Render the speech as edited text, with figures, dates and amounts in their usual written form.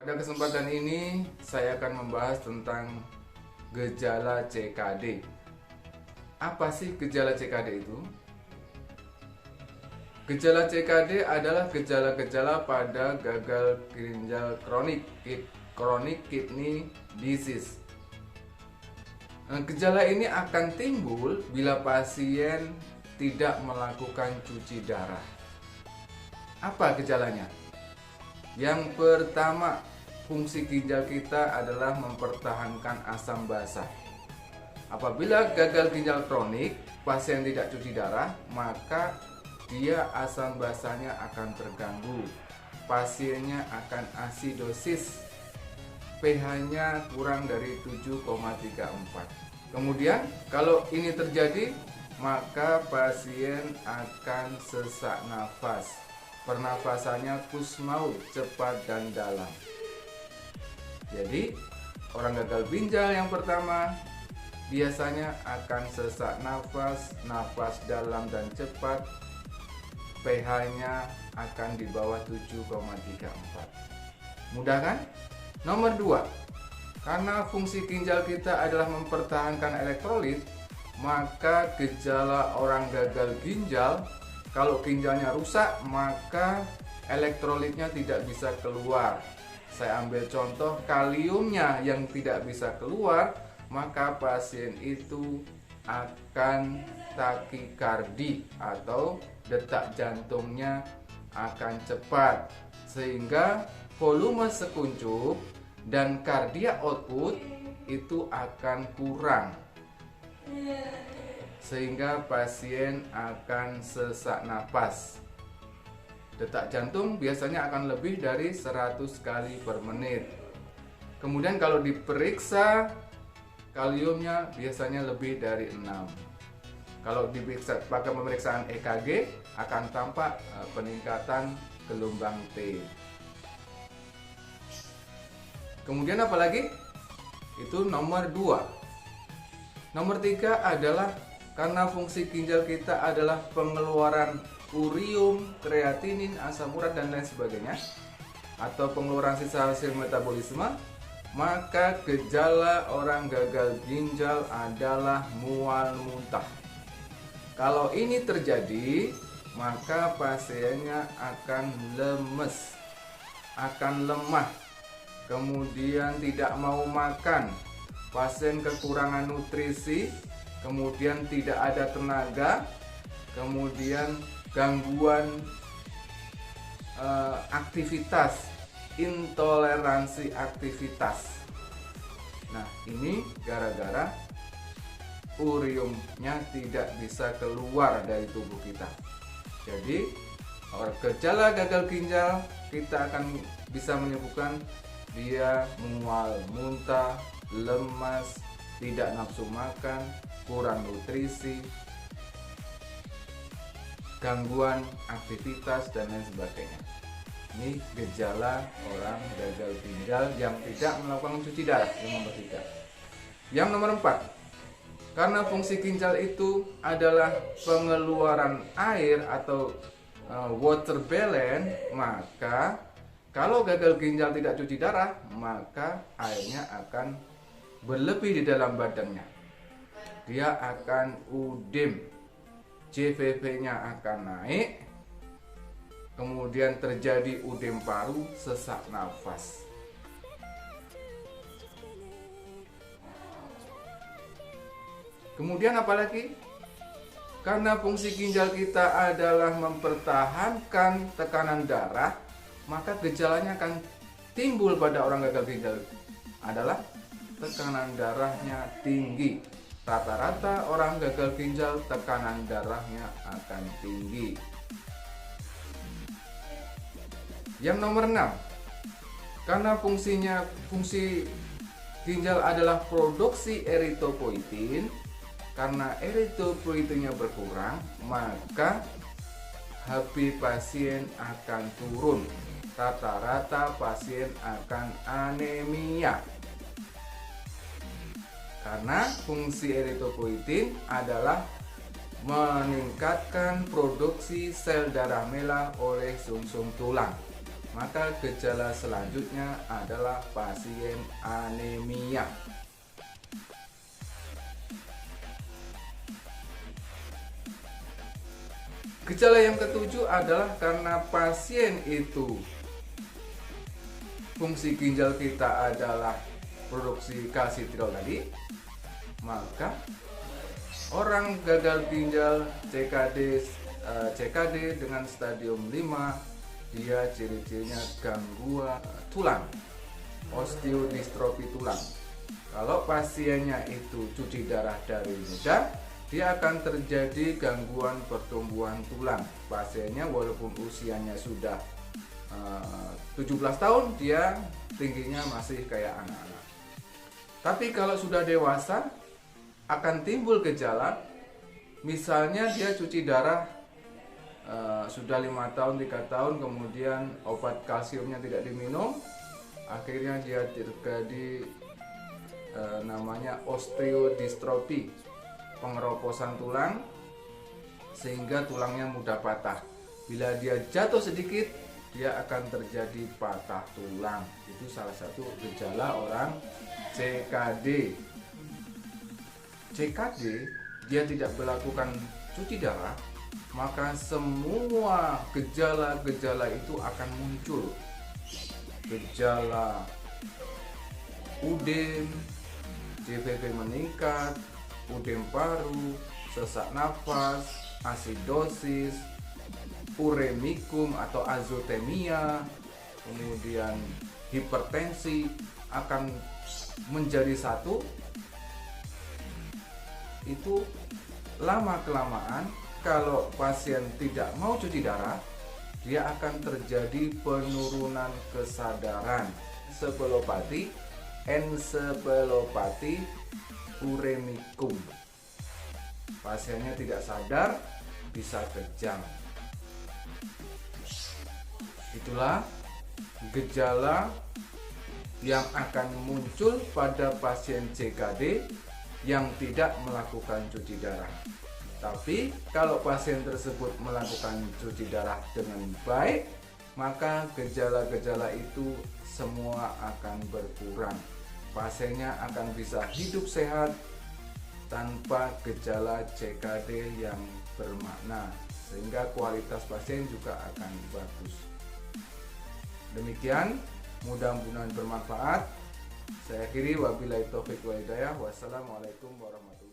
Pada kesempatan ini saya akan membahas tentang gejala CKD. Apa sih gejala CKD itu? Gejala CKD adalah gejala-gejala pada gagal ginjal kronik, chronic kidney disease. Gejala ini akan timbul bila pasien tidak melakukan cuci darah. Apa gejalanya? Yang pertama, fungsi ginjal kita adalah mempertahankan asam basa. Apabila gagal ginjal kronik, pasien tidak cuci darah, maka dia asam basanya akan terganggu. Pasiennya akan asidosis. pH-nya kurang dari 7,34. Kemudian, kalau ini terjadi, maka pasien akan sesak nafas. Pernafasannya kusmaul, cepat dan dalam. Jadi, orang gagal ginjal yang pertama biasanya akan sesak nafas, nafas dalam dan cepat. pH-nya akan di bawah 7,34. Mudah kan? Nomor 2, karena fungsi ginjal kita adalah mempertahankan elektrolit, maka gejala orang gagal ginjal, kalau ginjalnya rusak, maka elektrolitnya tidak bisa keluar. Saya ambil contoh kaliumnya yang tidak bisa keluar, maka pasien itu akan takikardi atau detak jantungnya akan cepat, sehingga volume sekuncup dan cardiac output itu akan kurang, sehingga pasien akan sesak napas. Detak jantung biasanya akan lebih dari 100 kali per menit. Kemudian kalau diperiksa kaliumnya biasanya lebih dari 6. Kalau diperiksa pakai pemeriksaan EKG akan tampak peningkatan gelombang T. Kemudian apalagi? Itu nomor 2. Nomor 3 adalah karena fungsi ginjal kita adalah pengeluaran urium, kreatinin, asam urat dan lain sebagainya, atau pengeluaran sisa hasil metabolisme, maka gejala orang gagal ginjal adalah mual muntah. Kalau ini terjadi, maka pasiennya akan lemes, akan lemah, kemudian tidak mau makan, pasien kekurangan nutrisi, kemudian tidak ada tenaga, kemudian gangguan aktivitas, intoleransi aktivitas. Nah, ini gara-gara uriumnya tidak bisa keluar dari tubuh kita. Jadi, gejala gagal ginjal kita akan bisa menyebutkan dia mual muntah, lemas, tidak nafsu makan, kurang nutrisi, gangguan aktivitas dan lain sebagainya. Ini gejala orang gagal ginjal yang tidak melakukan cuci darah, yang nomor 3. Yang nomor 4, karena fungsi ginjal itu adalah pengeluaran air atau water balance, maka kalau gagal ginjal tidak cuci darah, maka airnya akan berlebih di dalam badannya. Dia akan udem, JVV-nya akan naik, kemudian terjadi udem paru, sesak nafas. Kemudian apalagi? Karena fungsi ginjal kita adalah mempertahankan tekanan darah, maka gejalanya akan timbul pada orang gagal ginjal adalah tekanan darahnya tinggi. Rata-rata orang gagal ginjal tekanan darahnya akan tinggi. Yang nomor 6, karena fungsi ginjal adalah produksi eritropoietin, karena eritropoietinnya berkurang, maka HB pasien akan turun. Rata-rata pasien akan anemia. Karena fungsi eritropoietin adalah meningkatkan produksi sel darah merah oleh sumsum tulang. maka gejala selanjutnya adalah pasien anemia. Gejala yang ketujuh adalah karena pasien itu fungsi ginjal kita adalah produksi kalsitrol tadi, maka orang gagal ginjal CKD dengan stadium 5, dia ciri-cirinya gangguan tulang, osteodistrofi tulang. Kalau pasiennya itu cuci darah dari muda, dia akan terjadi gangguan pertumbuhan tulang. Pasiennya walaupun usianya sudah 17 tahun, dia tingginya masih kayak anak-anak. Tapi kalau sudah dewasa, akan timbul gejala. Misalnya dia cuci darah sudah 5 tahun, 3 tahun, kemudian obat kalsiumnya tidak diminum, akhirnya dia terjadi namanya osteodistrofi, pengeroposan tulang, sehingga tulangnya mudah patah. Bila dia jatuh sedikit, dia akan terjadi patah tulang. Itu salah satu gejala orang CKD. CKD, dia tidak melakukan cuci darah, maka semua gejala-gejala itu akan muncul. Gejala udem, CVV meningkat, udem paru, sesak nafas, asidosis, uremikum atau azotemia, kemudian hipertensi akan menjadi satu. Itu lama-kelamaan, kalau pasien tidak mau cuci darah, dia akan terjadi penurunan kesadaran, ensefalopati, uremikum. Pasiennya tidak sadar, bisa kejang. Itulah gejala yang akan muncul pada pasien CKD yang tidak melakukan cuci darah. Tapi kalau pasien tersebut melakukan cuci darah dengan baik, maka gejala-gejala itu semua akan berkurang. Pasiennya akan bisa hidup sehat tanpa gejala CKD yang bermakna, sehingga kualitas pasien juga akan bagus. Demikian, mudah-mudahan bermanfaat. Saya akhiri, wabillahi taufiq wal hidayah. Wassalamualaikum warahmatullahi wabarakatuh.